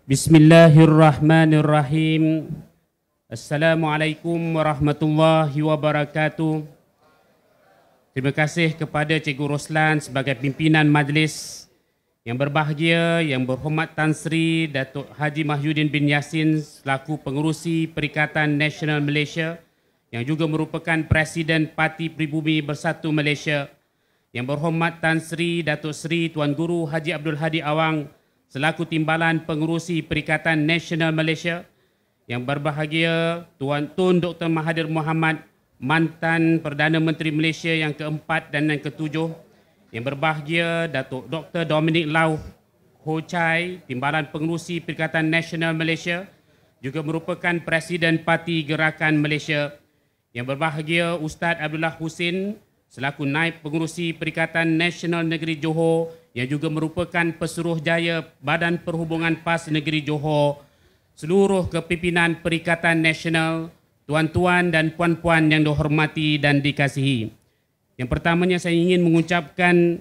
Bismillahirrahmanirrahim. Assalamualaikum warahmatullahi wabarakatuh. Terima kasih kepada Cikgu Roslan sebagai pimpinan majlis. Yang berbahagia, yang berhormat Tan Sri Datuk Haji Mahyudin bin Yassin selaku pengerusi Perikatan Nasional Malaysia yang juga merupakan Presiden Parti Pribumi Bersatu Malaysia. Yang berhormat Tan Sri Datuk Sri Tuan Guru Haji Abdul Hadi Awang selaku Timbalan Pengerusi Perikatan Nasional Malaysia. Yang berbahagia Tuan Tun Dr. Mahathir Mohamad, mantan Perdana Menteri Malaysia yang keempat dan yang ketujuh. Yang berbahagia Datuk Dr. Dominic Lau Ho Chai, Timbalan Pengerusi Perikatan Nasional Malaysia, juga merupakan Presiden Parti Gerakan Malaysia. Yang berbahagia Ustaz Abdullah Husin selaku Naib Pengerusi Perikatan Nasional Negeri Johor yang juga merupakan Pesuruhjaya Badan Perhubungan PAS Negeri Johor, seluruh kepimpinan Perikatan Nasional, tuan-tuan dan puan-puan yang dihormati dan dikasihi. Yang pertamanya saya ingin mengucapkan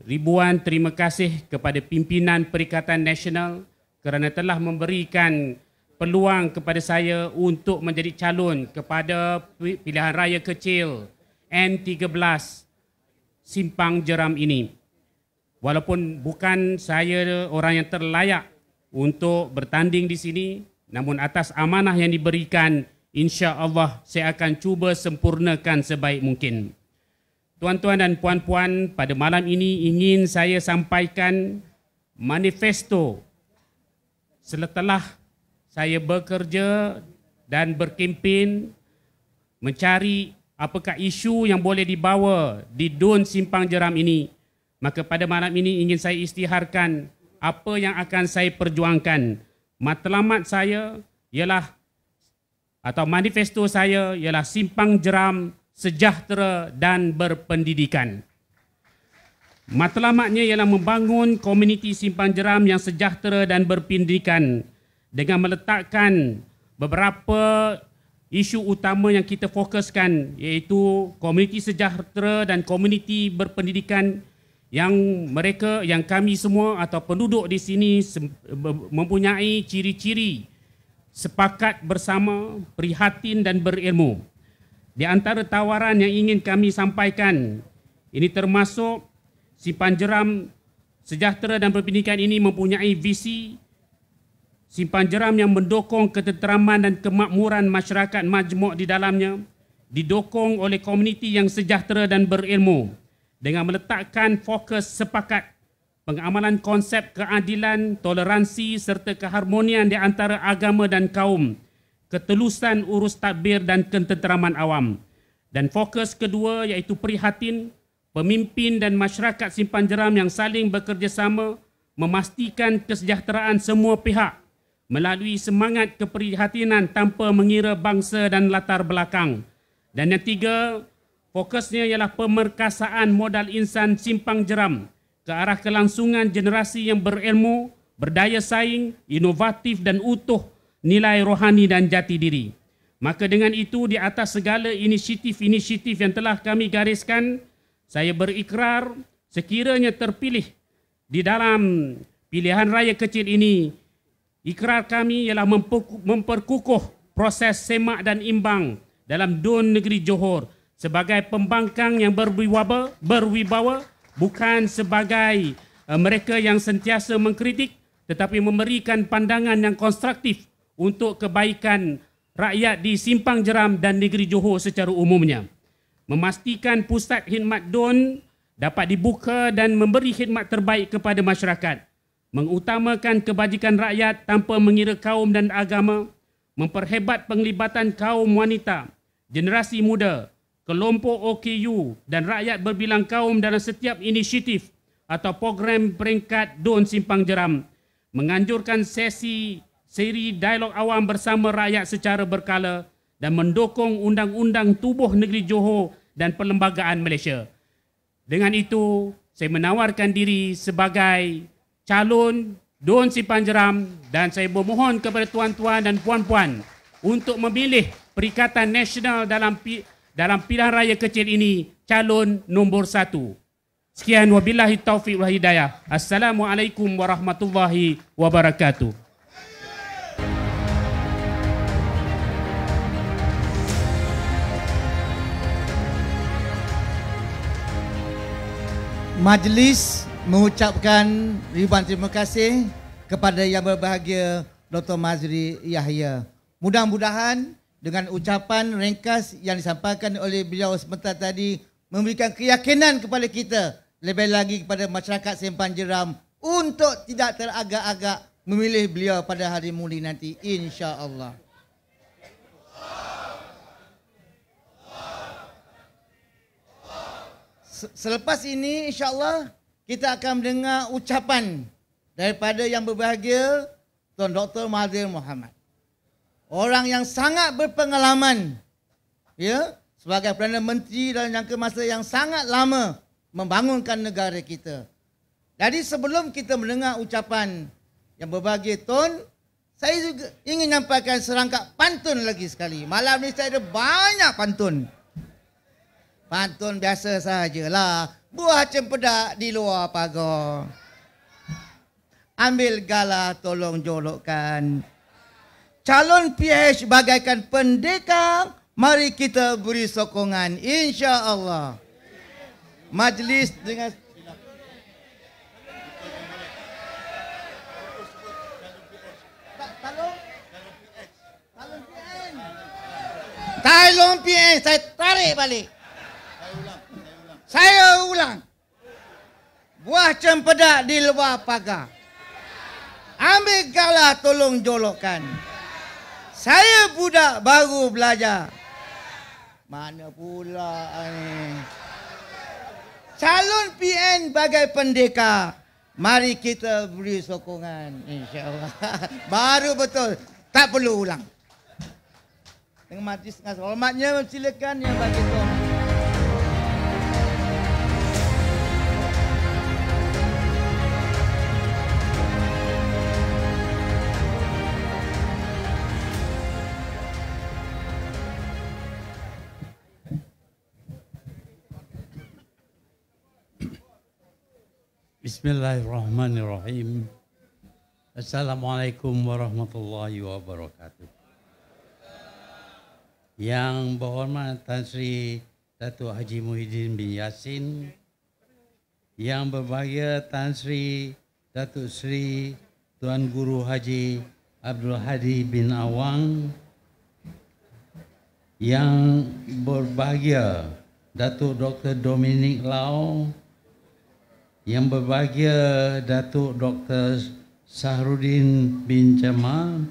ribuan terima kasih kepada pimpinan Perikatan Nasional kerana telah memberikan peluang kepada saya untuk menjadi calon kepada pilihan raya kecil N13 Simpang Jeram ini. Walaupun bukan saya orang yang terlayak untuk bertanding di sini, namun atas amanah yang diberikan, insya-Allah saya akan cuba sempurnakan sebaik mungkin. Tuan-tuan dan puan-puan, pada malam ini ingin saya sampaikan manifesto setelah saya bekerja dan berkempen mencari apakah isu yang boleh dibawa di DUN Simpang Jeram ini. Maka pada malam ini ingin saya isytiharkan apa yang akan saya perjuangkan. Matlamat saya ialah atau manifesto saya ialah Simpang Jeram sejahtera dan berpendidikan. Matlamatnya ialah membangun komuniti Simpang Jeram yang sejahtera dan berpendidikan dengan meletakkan beberapa isu utama yang kita fokuskan, iaitu komuniti sejahtera dan komuniti berpendidikan yang kami semua atau penduduk di sini mempunyai ciri-ciri sepakat bersama, prihatin dan berilmu. Di antara tawaran yang ingin kami sampaikan, ini termasuk Simpang Jeram sejahtera dan berpendidikan ini mempunyai visi Simpang Jeram yang mendukung ketenteraman dan kemakmuran masyarakat majmuk di dalamnya, didukung oleh komuniti yang sejahtera dan berilmu dengan meletakkan fokus sepakat pengamalan konsep keadilan, toleransi serta keharmonian di antara agama dan kaum, ketelusan urus tadbir dan ketenteraman awam. Dan fokus kedua iaitu prihatin, pemimpin dan masyarakat Simpang Jeram yang saling bekerjasama memastikan kesejahteraan semua pihak melalui semangat keprihatinan tanpa mengira bangsa dan latar belakang. Dan yang tiga, fokusnya ialah pemerkasaan modal insan Simpang Jeram ke arah kelangsungan generasi yang berilmu, berdaya saing, inovatif dan utuh nilai rohani dan jati diri. Maka dengan itu, di atas segala inisiatif-inisiatif yang telah kami gariskan, saya berikrar sekiranya terpilih di dalam pilihan raya kecil ini, ikrar kami ialah memperkukuh proses semak dan imbang dalam DUN Negeri Johor sebagai pembangkang yang berwibawa, bukan sebagai mereka yang sentiasa mengkritik, tetapi memberikan pandangan yang konstruktif untuk kebaikan rakyat di Simpang Jeram dan Negeri Johor secara umumnya. Memastikan pusat khidmat DUN dapat dibuka dan memberi khidmat terbaik kepada masyarakat. Mengutamakan kebajikan rakyat tanpa mengira kaum dan agama. Memperhebat penglibatan kaum wanita, generasi muda, kelompok OKU dan rakyat berbilang kaum dalam setiap inisiatif atau program peringkat DUN Simpang Jeram. Menganjurkan seri dialog awam bersama rakyat secara berkala dan mendukung undang-undang tubuh negeri Johor dan Perlembagaan Malaysia. Dengan itu, saya menawarkan diri sebagai calon DUN Simpang Jeram dan saya memohon kepada tuan-tuan dan puan-puan untuk memilih Perikatan Nasional dalam pilihan raya kecil ini calon nombor 1. Sekian, wabillahi taufiq wal hidayah. Assalamualaikum warahmatullahi wabarakatuh. Majlis mengucapkan ribuan terima kasih kepada yang berbahagia Dr. Mazri Yahya. Mudah-mudahan dengan ucapan ringkas yang disampaikan oleh beliau sebentar tadi memberikan keyakinan kepada kita, lebih lagi kepada masyarakat Simpang Jeram untuk tidak teragak-agak memilih beliau pada hari mulia nanti, insya-Allah. Selepas ini insya-Allah kita akan mendengar ucapan daripada yang berbahagia Tuan Dr. Mahathir Mohamad. Orang yang sangat berpengalaman ya sebagai Perdana Menteri dalam jangka masa yang sangat lama membangunkan negara kita. Jadi sebelum kita mendengar ucapan yang berbahagia Tun, saya juga ingin menyampaikan serangkap pantun lagi sekali. Malam ni saya ada banyak pantun. Pantun biasa sajalah. Buah cempedak di luar pagar. Ambil galah tolong jolokkan. Calon PH bagaikan pendekar. Mari kita beri sokongan. InsyaAllah. Majlis dengan... Talon PH. Saya tarik balik. Saya ulang. Buah cempedak di luar pagar. Ambil galah tolong jolokkan. Saya budak baru belajar. Mana pula ni? Calon PN bagai pendekar. Mari kita beri sokongan. InsyaAllah. Baru betul. Tak perlu ulang. Dengan majlis dengan hormatnya, silakan yang bagi tuan. Bismillahirrahmanirrahim. Assalamualaikum warahmatullahi wabarakatuh. Yang berhormat Tan Sri Datuk Haji Muhyiddin bin Yassin, yang berbahagia Tan Sri Datuk Sri Tuan Guru Haji Abdul Hadi bin Awang, yang berbahagia Datuk Dr. Dominic Lau, yang berbahagia Datuk Dr. Sahrudin bin Jamal,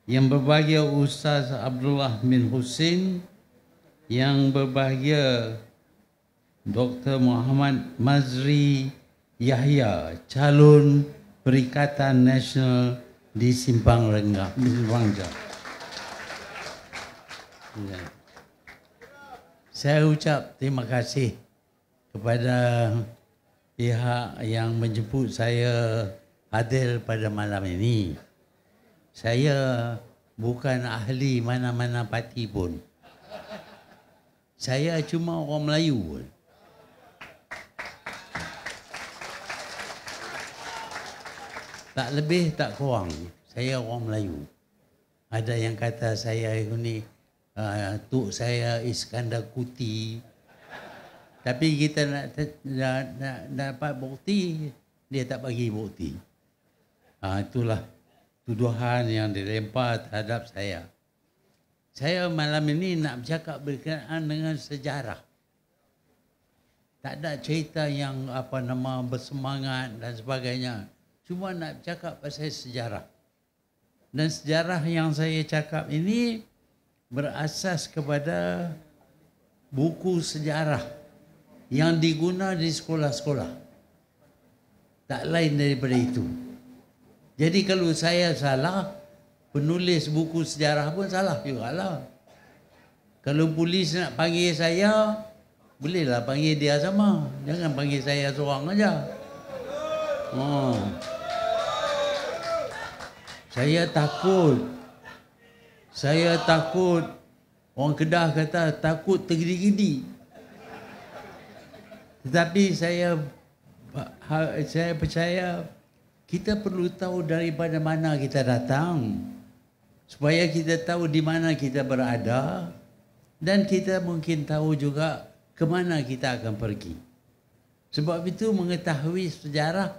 yang berbahagia Ustaz Abdullah bin Husin, yang berbahagia Dr. Muhammad Mazri Yahya, calon Perikatan Nasional di Simpang Renggam, Simpang Jam. Saya ucap terima kasih kepada pihak yang menjemput saya hadir pada malam ini. Saya bukan ahli mana-mana parti pun. Saya cuma orang Melayu pun. Tak lebih tak kurang. Saya orang Melayu. Ada yang kata saya ini tuk saya Iskandar Kuti. Tapi kita nak dapat bukti, dia tak bagi bukti. Itulah tuduhan yang dilempar terhadap saya. Saya malam ini nak bercakap berkenaan dengan sejarah. Tak ada cerita yang bersemangat dan sebagainya. Cuma nak bercakap pasal sejarah. Dan sejarah yang saya cakap ini berasas kepada buku sejarah yang diguna di sekolah-sekolah. Tak lain daripada itu. Jadi kalau saya salah, penulis buku sejarah pun salah jugalah. Kalau polis nak panggil saya, bolehlah panggil dia sama. Jangan panggil saya seorang aja. Saya takut. Orang Kedah kata takut tergidi-gidi. Tetapi saya percaya kita perlu tahu daripada mana kita datang, supaya kita tahu di mana kita berada, dan kita mungkin tahu juga ke mana kita akan pergi. Sebab itu mengetahui sejarah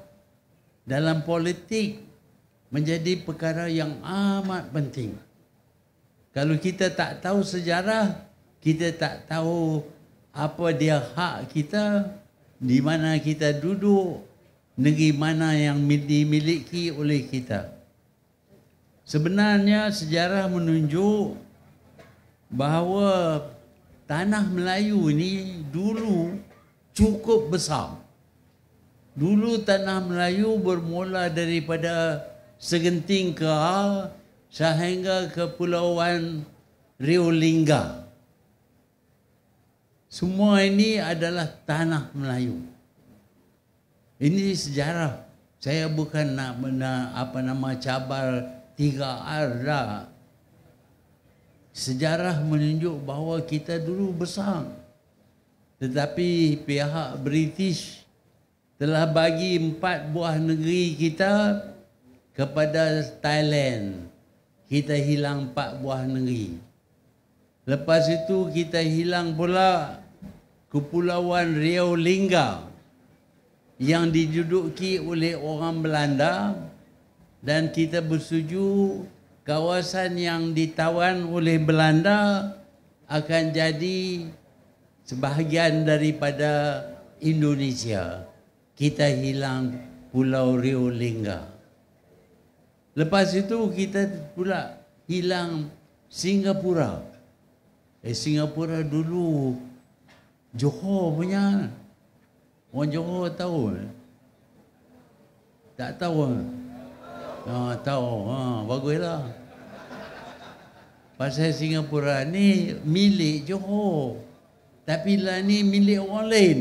dalam politik menjadi perkara yang amat penting. Kalau kita tak tahu sejarah, kita tak tahu apa dia hak kita, di mana kita duduk, negeri mana yang dimiliki oleh kita. Sebenarnya sejarah menunjuk bahawa tanah Melayu ini dulu cukup besar. Dulu tanah Melayu bermula daripada Segenting Keral sehingga Kepulauan Rio Lingga. Semua ini adalah tanah Melayu. Ini sejarah. Saya bukan nak cabar 3R dah. Sejarah menunjuk bahawa kita dulu besar. Tetapi pihak British telah bagi 4 buah negeri kita kepada Thailand. Kita hilang 4 buah negeri. Lepas itu kita hilang pula Kepulauan Rio Lingga yang diduduki oleh orang Belanda, dan kita bersetuju kawasan yang ditawan oleh Belanda akan jadi sebahagian daripada Indonesia. Kita hilang Pulau Rio Lingga. Lepas itu kita pula hilang Singapura. Singapura dulu Johor punya. Orang Johor tahu? Tak tahu? Tahu. Baguslah. Pasal Singapura ni milik Johor. Tapi lah ni milik orang lain.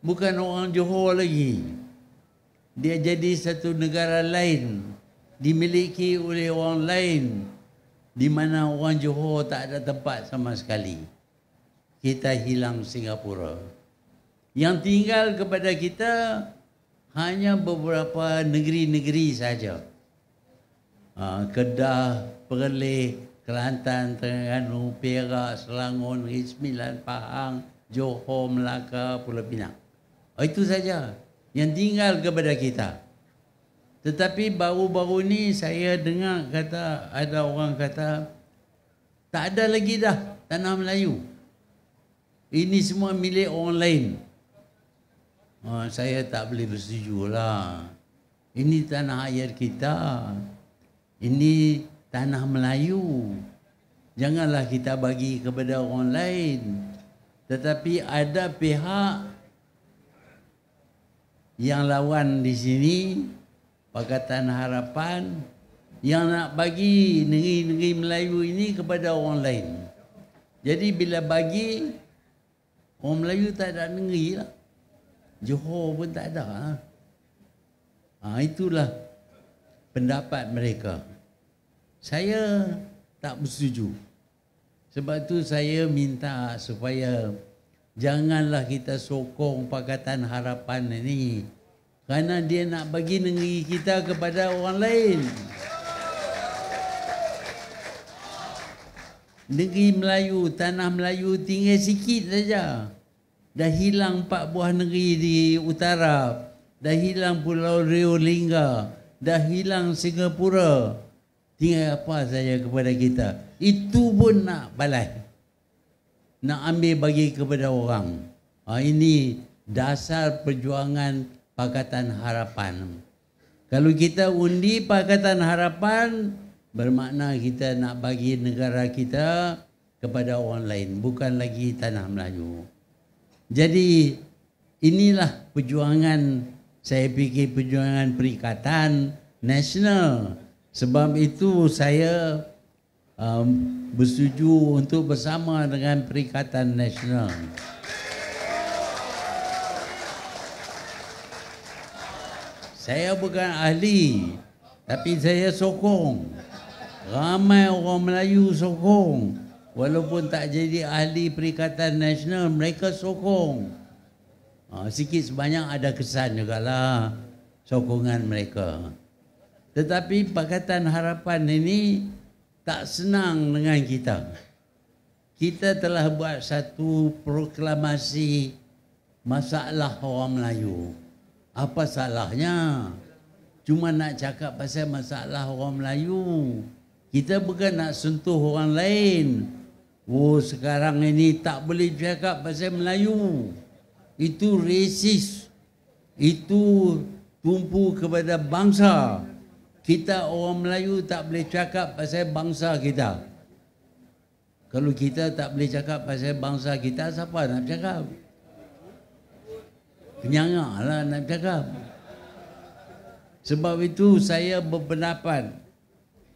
Bukan orang Johor lagi. Dia jadi satu negara lain. Dimiliki oleh orang lain. Di mana orang Johor tak ada tempat sama sekali. Kita hilang Singapura. Yang tinggal kepada kita hanya beberapa negeri-negeri saja. Kedah, Perlis, Kelantan, Terengganu, Perak, Selangor, Negeri Sembilan, Pahang, Johor, Melaka, Pulau Pinang. Itu saja yang tinggal kepada kita. Tetapi baru-baru ni saya dengar ada orang kata tak ada lagi dah tanah Melayu. Ini semua milik orang lain. Saya tak boleh bersetuju lah. Ini tanah air kita. Ini tanah Melayu. Janganlah kita bagi kepada orang lain. Tetapi ada pihak yang lawan di sini, Pakatan Harapan, yang nak bagi negeri-negeri Melayu ini kepada orang lain. Jadi bila bagi, orang Melayu tak ada negeri lah. Johor pun tak ada. Itulah pendapat mereka. Saya tak bersetuju. Sebab tu saya minta supaya janganlah kita sokong Pakatan Harapan ini. Kerana dia nak bagi negeri kita kepada orang lain. Negeri Melayu, tanah Melayu tinggal sikit saja. Dah hilang 4 buah negeri di utara. Dah hilang Pulau Rio Lingga. Dah hilang Singapura. Tinggal apa saja kepada kita. Itu pun nak balai. Nak ambil bagi kepada orang. Ini dasar perjuangan Pakatan Harapan. Kalau kita undi Pakatan Harapan, bermakna kita nak bagi negara kita kepada orang lain. Bukan lagi tanah Melayu. Jadi inilah perjuangan, saya fikir perjuangan Perikatan Nasional. Sebab itu saya bersetuju untuk bersama dengan Perikatan Nasional. Saya bukan ahli, tapi saya sokong. Ramai orang Melayu sokong. Walaupun tak jadi ahli Perikatan Nasional, mereka sokong. Sikit sebanyak ada kesan jugalah sokongan mereka. Tetapi Pakatan Harapan ini tak senang dengan kita. Kita telah buat satu proklamasi masalah orang Melayu. Apa salahnya? Cuma nak cakap pasal masalah orang Melayu. Kita bukan nak sentuh orang lain. Oh, sekarang ini tak boleh cakap pasal Melayu. Itu resis. Itu tumpu kepada bangsa. Kita orang Melayu tak boleh cakap pasal bangsa kita. Kalau kita tak boleh cakap pasal bangsa kita, siapa nak cakap? Penyangak lah nak cakap. Sebab itu saya berpendapat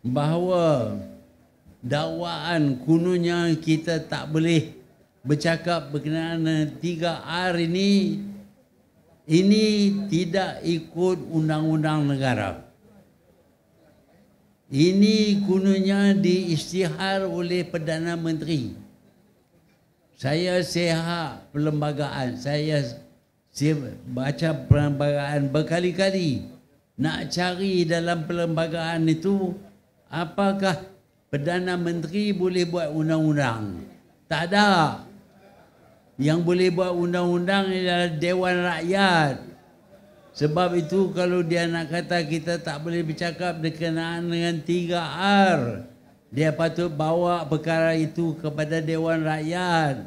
bahawa dakwaan kononnya kita tak boleh bercakap berkenaan 3R ini tidak ikut undang-undang negara. Ini kononnya diisytihar oleh Perdana Menteri. Saya sihat perlembagaan, saya baca perlembagaan berkali-kali nak cari dalam perlembagaan itu apakah Perdana Menteri boleh buat undang-undang. Tak ada. Yang boleh buat undang-undang adalah Dewan Rakyat. Sebab itu kalau dia nak kata kita tak boleh bercakap berkenaan dengan 3R, dia patut bawa perkara itu kepada Dewan Rakyat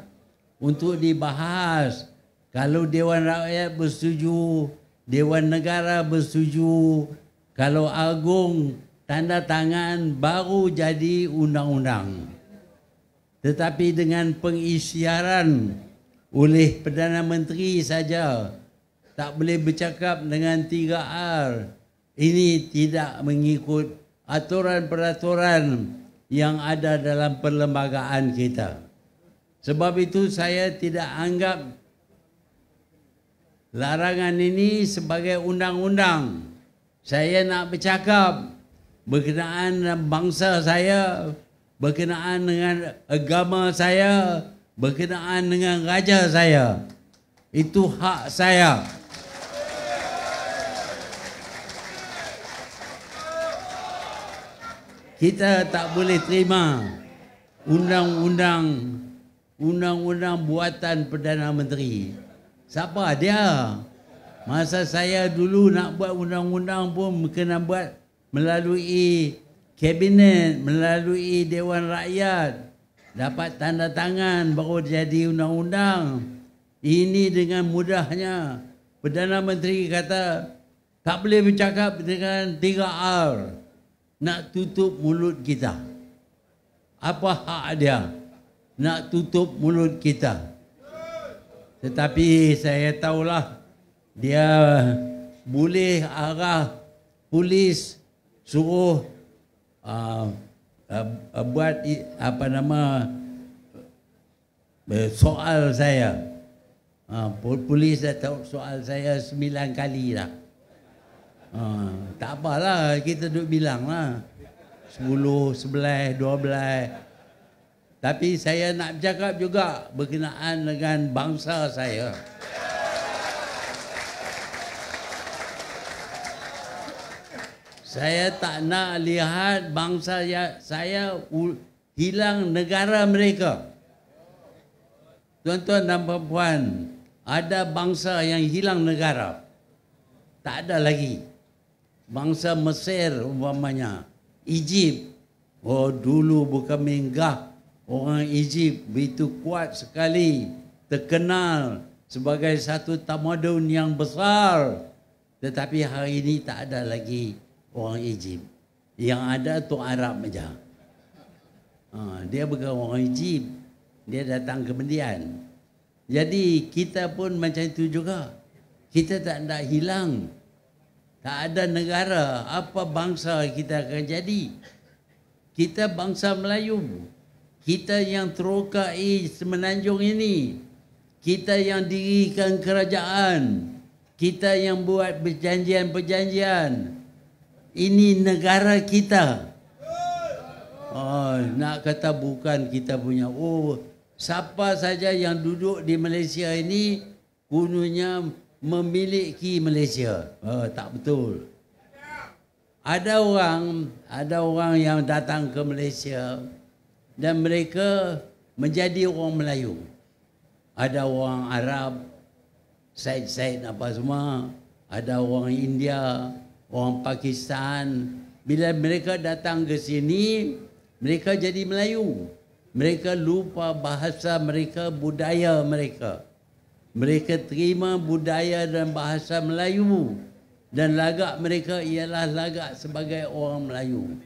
untuk dibahas. Kalau Dewan Rakyat bersetuju, Dewan Negara bersetuju, kalau Agung tanda tangan baru jadi undang-undang. Tetapi dengan pengisytiharan oleh Perdana Menteri saja, tak boleh bercakap dengan 3R. Ini tidak mengikut aturan-peraturan yang ada dalam perlembagaan kita. Sebab itu saya tidak anggap larangan ini sebagai undang-undang. Saya nak bercakap berkenaan dengan bangsa saya, berkenaan dengan agama saya, berkenaan dengan raja saya. Itu hak saya. Kita tak boleh terima undang-undang buatan Perdana Menteri. Siapa dia? Masa saya dulu nak buat undang-undang pun kena buat melalui kabinet, melalui Dewan Rakyat. Dapat tanda tangan baru jadi undang-undang. Ini dengan mudahnya Perdana Menteri kata tak boleh bercakap dengan 3R. Nak tutup mulut kita. Apa hak dia nak tutup mulut kita? Tetapi saya tahulah dia boleh arah polis suruh buat soal saya. Polis dah tahu soal saya 9 kali dah. Tak apalah, kita duduk bilang lah 10, 11, 12. Tapi saya nak bercakap juga berkenaan dengan bangsa saya. Saya tak nak lihat bangsa saya hilang negara mereka. Tuan-tuan dan puan-puan, ada bangsa yang hilang negara. Tak ada lagi. Bangsa Mesir umpamanya, Egypt. Oh, dulu bukan menggah. Orang Egypt begitu kuat sekali, terkenal sebagai satu tamadun yang besar. Tetapi hari ini tak ada lagi orang Egypt. Yang ada tu Arab saja. Dia bukan orang Egypt. Dia datang kemudian. Jadi kita pun macam itu juga. Kita tak nak hilang. Tak ada negara. Apa bangsa kita akan jadi? Kita bangsa Melayu. Kita yang terokai semenanjung ini. Kita yang dirikan kerajaan. Kita yang buat perjanjian-perjanjian. Ini negara kita. Oh, nak kata bukan kita punya. Oh, siapa saja yang duduk di Malaysia ini kononnya memiliki Malaysia. Oh, tak betul. Ada orang yang datang ke Malaysia dan mereka menjadi orang Melayu. Ada orang Arab, Said apa semua, ada orang India, orang Pakistan. Bila mereka datang ke sini, mereka jadi Melayu. Mereka lupa bahasa mereka, budaya mereka. Mereka terima budaya dan bahasa Melayu. Dan lagak mereka ialah lagak sebagai orang Melayu.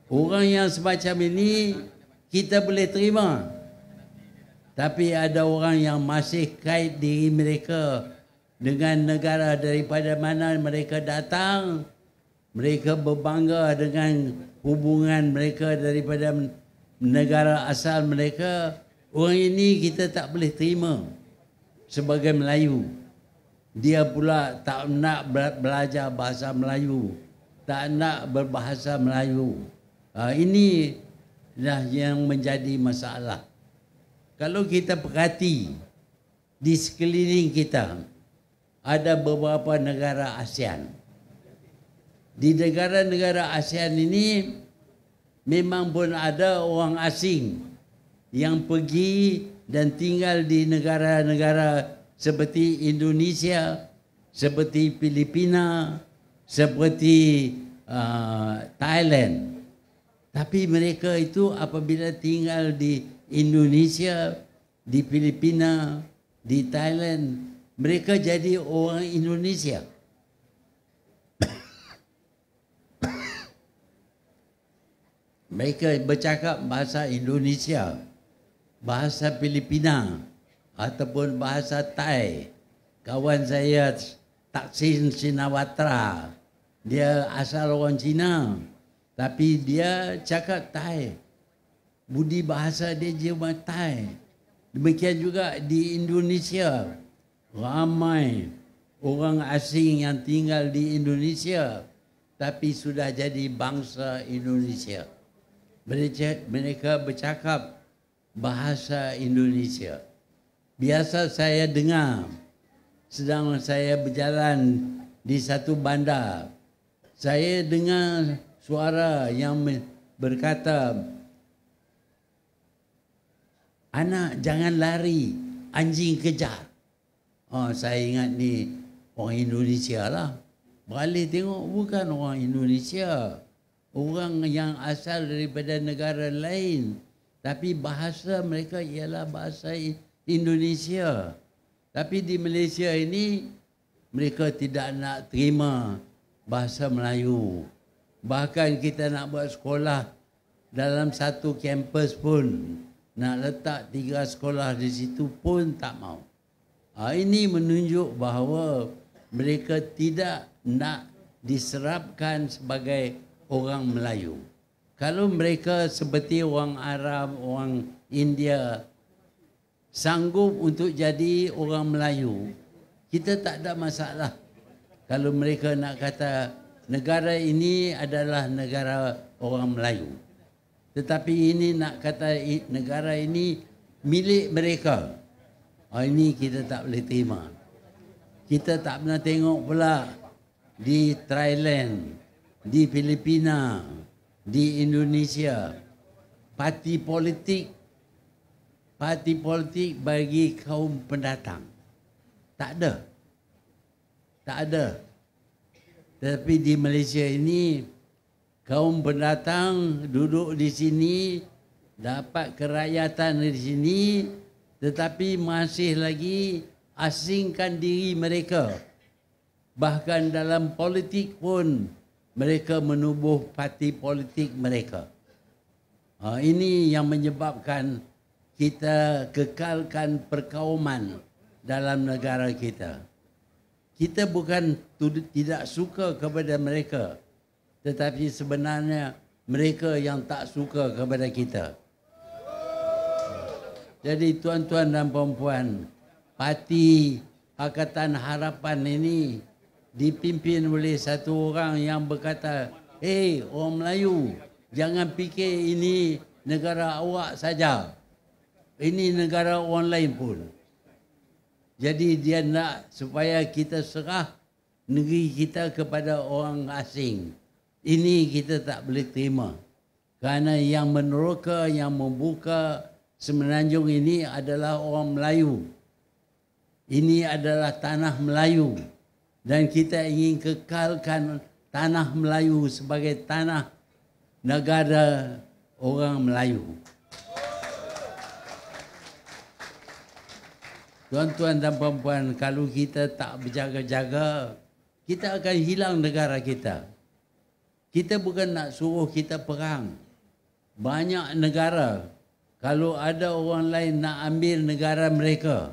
Orang yang semacam ini kita boleh terima. Tapi ada orang yang masih kait diri mereka dengan negara daripada mana mereka datang. Mereka berbangga dengan hubungan mereka daripada negara asal mereka. Orang ini kita tak boleh terima sebagai Melayu. Dia pula tak nak belajar bahasa Melayu, tak nak berbahasa Melayu. Ini dah yang menjadi masalah. Kalau kita perhati di sekeliling kita, ada beberapa negara ASEAN. Di negara-negara ASEAN ini memang pun ada orang asing yang pergi dan tinggal di negara-negara seperti Indonesia, seperti Filipina, seperti Thailand. Tapi mereka itu apabila tinggal di Indonesia, di Filipina, di Thailand, mereka jadi orang Indonesia. Mereka bercakap bahasa Indonesia, bahasa Filipina, ataupun bahasa Thai. Kawan saya Taksin Shinawatra, dia asal orang Cina, tapi dia cakap Thai. Budi bahasa dia cuma Thai. Demikian juga di Indonesia, ramai orang asing yang tinggal di Indonesia, tapi sudah jadi bangsa Indonesia. Mereka bercakap bahasa Indonesia. Biasa saya dengar sedang saya berjalan di satu bandar, saya dengar suara yang berkata, "Anak jangan lari, anjing kejar." Saya ingat ni orang Indonesia lah. Balik tengok bukan orang Indonesia, orang yang asal daripada negara lain, tapi bahasa mereka ialah bahasa Indonesia. Tapi di Malaysia ini mereka tidak nak terima bahasa Melayu. Bahkan kita nak buat sekolah dalam satu kampus pun, nak letak 3 sekolah di situ pun tak mau. Ini menunjuk bahawa mereka tidak nak diserapkan sebagai orang Melayu. Kalau mereka seperti orang Arab, orang India, sanggup untuk jadi orang Melayu, kita tak ada masalah. Kalau mereka nak kata negara ini adalah negara orang Melayu, tetapi ini nak kata negara ini milik mereka, ini kita tak boleh terima. Kita tak pernah tengok pula di Thailand, di Filipina, di Indonesia, parti politik bagi kaum pendatang. Tak ada. Tak ada. Tapi di Malaysia ini, kaum pendatang duduk di sini, dapat kerakyatan di sini, tetapi masih lagi asingkan diri mereka. Bahkan dalam politik pun, mereka menubuh parti politik mereka. Ini yang menyebabkan kita kekalkan perkauman dalam negara kita. Kita bukan tidak suka kepada mereka, tetapi sebenarnya mereka yang tak suka kepada kita. Jadi tuan-tuan dan puan-puan, parti Pakatan Harapan ini dipimpin oleh satu orang yang berkata, orang Melayu, jangan fikir ini negara awak saja. Ini negara orang lain pun. Jadi dia nak supaya kita serah negeri kita kepada orang asing. Ini kita tak boleh terima. Kerana yang meneroka, yang membuka Semenanjung ini adalah orang Melayu. Ini adalah tanah Melayu dan kita ingin kekalkan tanah Melayu sebagai tanah negara orang Melayu. Tuan-tuan dan puan-puan, kalau kita tak berjaga-jaga, kita akan hilang negara kita. Kita bukan nak suruh kita perang. Banyak negara, kalau ada orang lain nak ambil negara mereka,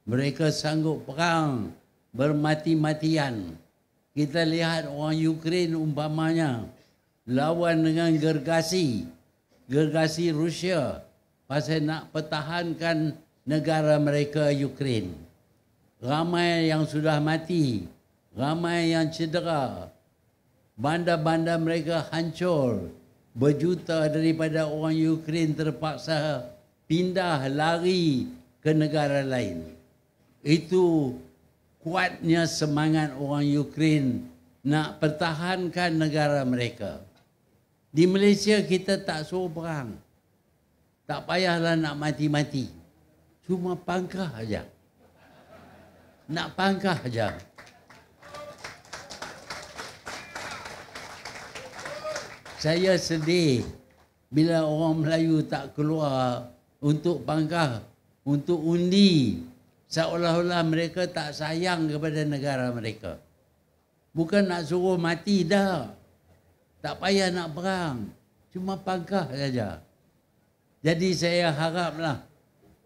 mereka sanggup perang bermati-matian. Kita lihat orang Ukraine umpamanya lawan dengan gergasi Rusia pasal nak pertahankan negara mereka Ukraine. Ramai yang sudah mati, ramai yang cedera. Bandar-bandar mereka hancur. Berjuta daripada orang Ukraine terpaksa pindah lari ke negara lain. Itu kuatnya semangat orang Ukraine nak pertahankan negara mereka. Di Malaysia kita tak suruh perang. Tak payahlah nak mati-mati. Cuma pangkah aja. Nak pangkah aja. Saya sedih bila orang Melayu tak keluar untuk pangkah, untuk undi. Seolah-olah mereka tak sayang kepada negara mereka. Bukan nak suruh mati dah. Tak payah nak perang. Cuma pangkah saja. Jadi saya haraplah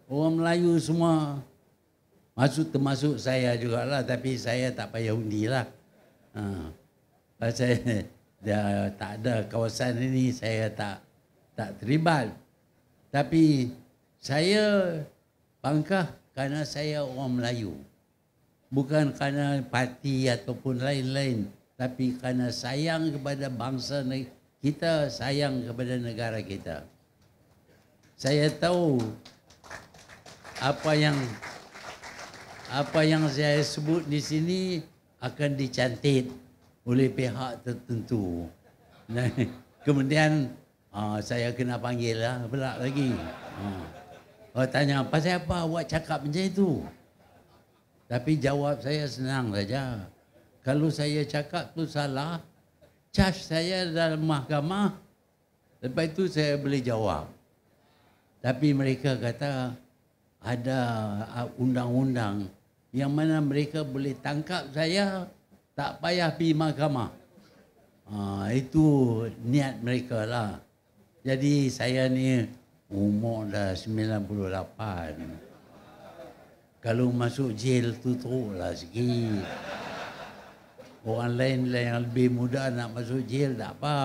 orang Melayu semua, termasuk saya jugalah, tapi saya tak payah undi lah. Pasal dia tak ada kawasan ini, saya tak terlibat. Tapi saya pangkah kerana saya orang Melayu. Bukan kerana parti ataupun lain-lain, tapi kerana sayang kepada bangsa kita, sayang kepada negara kita. Saya tahu apa yang saya sebut di sini akan dicantit oleh pihak tertentu. Dan kemudian saya kena panggil lah pula lagi. Tanya, pasal apa awak cakap macam itu? Tapi jawab saya senang saja. Kalau saya cakap tu salah, charge saya dalam mahkamah. Lepas itu saya boleh jawab. Tapi mereka kata ada undang-undang yang mana mereka boleh tangkap saya, tak payah pergi mahkamah. Itu niat mereka lah. Jadi saya ni umur dah 98. Kalau masuk jail tu teruklah sikit. Orang lain yang lebih muda nak masuk jail tak apa.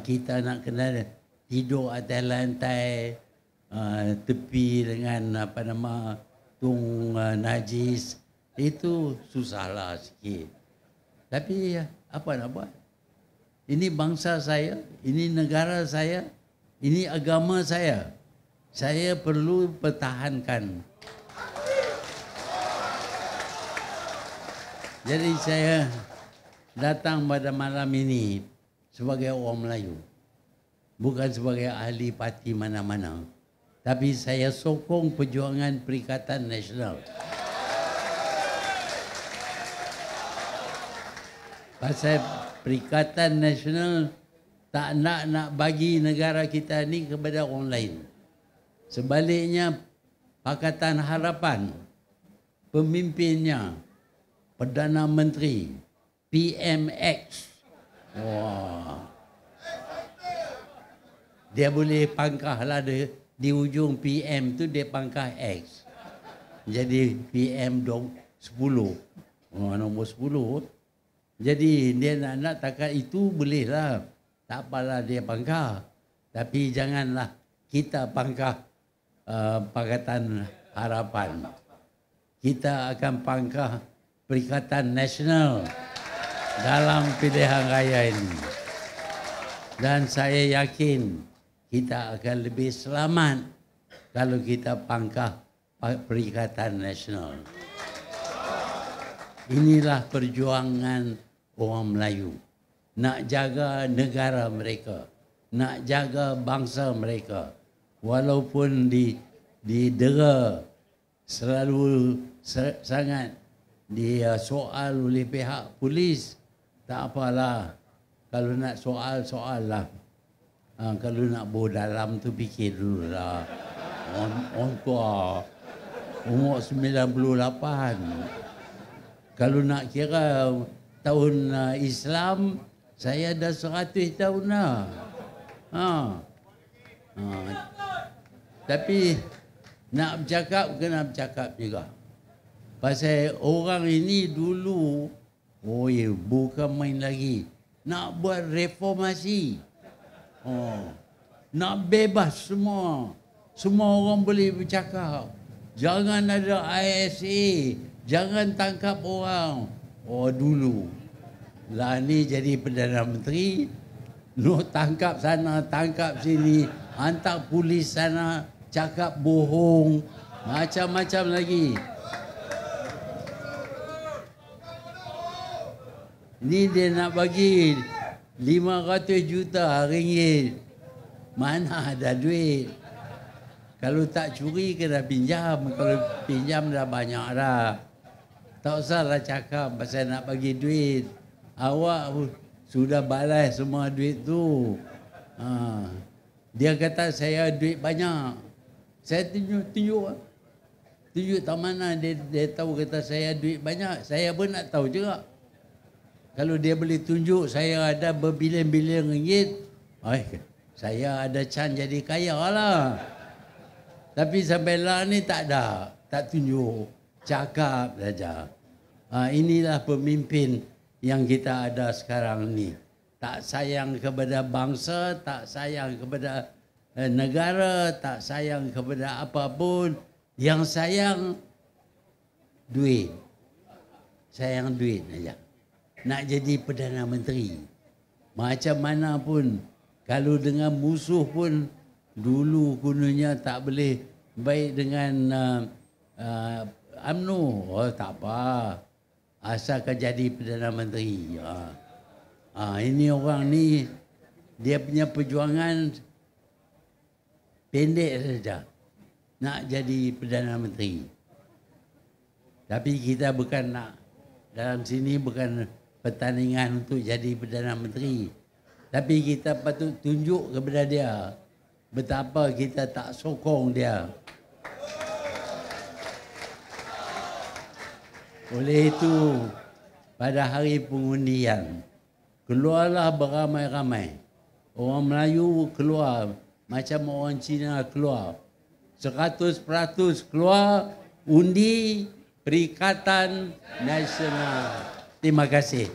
Kita nak kena tidur atas lantai, tepi dengan tung najis. Itu susahlah sikit. Tapi apa nak buat? Ini bangsa saya, ini negara saya, ini agama saya. Saya perlu pertahankan. Jadi saya datang pada malam ini sebagai orang Melayu. Bukan sebagai ahli parti mana-mana. Tapi saya sokong perjuangan Perikatan Nasional. Pasal Perikatan Nasional tak nak bagi negara kita ni kepada orang lain. Sebaliknya, Pakatan Harapan, pemimpinnya, Perdana Menteri, PMX. Wah. Dia boleh pangkah lah di ujung PM tu dia pangkah X. Jadi PM 10. Nombor 10. Jadi dia nak takat itu bolehlah. Tak apalah dia pangkah. Tapi janganlah kita pangkah Pakatan Harapan. Kita akan pangkah Perikatan Nasional dalam pilihan raya ini. Dan saya yakin kita akan lebih selamat kalau kita pangkah Perikatan Nasional. Inilah perjuangan orang Melayu. Nak jaga negara mereka. Nak jaga bangsa mereka. Walaupun didera selalu sangat soal oleh pihak polis. Tak apalah. Kalau nak soal lah. Kalau nak bawa dalam tu fikir dulu lah. Orang tua. Umur 98. Kalau nak kira tahun Islam, saya dah 100 tahun lah. Tapi nak bercakap kena bercakap juga. Pasal orang ini dulu, bukan main lagi. Nak buat reformasi. Nak bebas semua. Semua orang boleh bercakap. Jangan ada ISA. Jangan tangkap orang. Dulu. Lah ni jadi Perdana Menteri. Tangkap sana, tangkap sini. Hantar polis sana. Cakap bohong. Macam-macam lagi. Ni dia nak bagi 500 juta ringgit. Mana ada duit? Kalau tak curi kena pinjam. Kalau pinjam dah banyak dah. Tak usahlah cakap pasal nak bagi duit. Awak sudah balas semua duit tu. Dia kata saya duit banyak. Saya tunjuk. Tunjuk tak mana dia tahu kata saya duit banyak. Saya pun nak tahu juga. Kalau dia boleh tunjuk saya ada berbilion-bilion ringgit, saya ada chance jadi kaya lah. Tapi sampai lah ni tak ada. Tak tunjuk. Cakap saja. Inilah pemimpin yang kita ada sekarang ni. Tak sayang kepada bangsa, tak sayang kepada negara, tak sayang kepada apapun. Yang sayang duit. Sayang duit saja. Nak jadi Perdana Menteri. Macam mana pun. Kalau dengan musuh pun. Dulu kononnya tak boleh baik dengan UMNO. Tak apa. Asalkan jadi Perdana Menteri. Ini orang ni. Dia punya perjuangan pendek saja. Nak jadi Perdana Menteri. Tapi kita bukan nak. Dalam sini bukan pertandingan untuk jadi Perdana Menteri. Tapi kita patut tunjuk kepada dia betapa kita tak sokong dia. Oleh itu, pada hari pengundian, keluarlah beramai-ramai. Orang Melayu keluar macam orang Cina keluar. 100% keluar undi Perikatan Nasional. Terima kasih.